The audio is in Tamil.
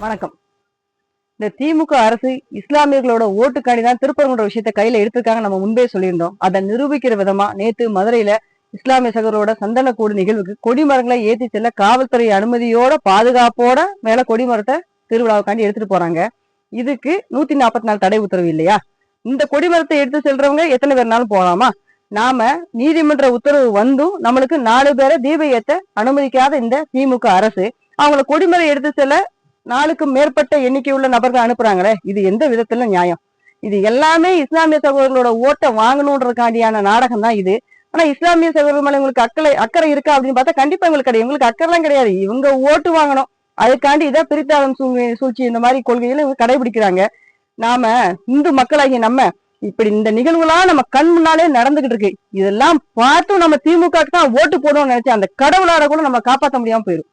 வணக்கம். இந்த திமுக அரசு இஸ்லாமியர்களோட ஓட்டுக்காண்டிதான் திருப்பரங்குன்ற விஷயத்த கையில எடுத்திருக்காங்க. நம்ம முன்பே சொல்லியிருந்தோம். அதை நிரூபிக்கிற விதமா நேத்து மதுரையில இஸ்லாமிய சகோதரோட சந்தனக்கூடு நிகழ்வுக்கு கொடிமரங்களை ஏத்தி செல்ல காவல்துறை அனுமதியோட பாதுகாப்போட மேல கொடிமரத்தை திருவிழாவுக்காண்டி எடுத்துட்டு போறாங்க. இதுக்கு 144 தடை உத்தரவு இல்லையா? இந்த கொடிமரத்தை எடுத்து செல்றவங்க எத்தனை பேர்னாலும் போகலாமா? நாம நீதிமன்ற உத்தரவு வந்தும் நம்மளுக்கு 4 பேரை தீப ஏத்த அனுமதிக்காத இந்த திமுக அரசு அவங்கள கொடிமரம் எடுத்து செல்ல 4க்கும் மேற்பட்ட எண்ணிக்கை உள்ள நபர்கள் அனுப்புறாங்களே, இது எந்த விதத்துல நியாயம்? இது எல்லாமே இஸ்லாமிய சகோதரர்களோட ஓட்டை வாங்கணுன்றதுக்காண்டியான நாடகம் தான் இது. ஆனா இஸ்லாமிய சகோதரர் மேல உங்களுக்கு அக்கறை இருக்கா அப்படின்னு பார்த்தா கண்டிப்பா எங்களுக்கு கிடையாது. இவங்களுக்கு அக்கறைலாம் கிடையாது. இவங்க ஓட்டு வாங்கணும், அதுக்காண்டி இதை பிரித்தாளும் சூழ்ச்சி இந்த மாதிரி கொள்கைகளை இவங்க கடைபிடிக்கிறாங்க. நாம இந்து மக்களாகிய நம்ம இப்படி இந்த நிகழ்வுலாம் நம்ம கண் முன்னாலே நடந்துகிட்டு இருக்கு. இதெல்லாம் பார்த்தும் நம்ம திமுக தான் ஓட்டு போடுவோம்னு நினைச்சு அந்த கடவுளால கூட நம்ம காப்பாற்ற முடியாம போயிடும்.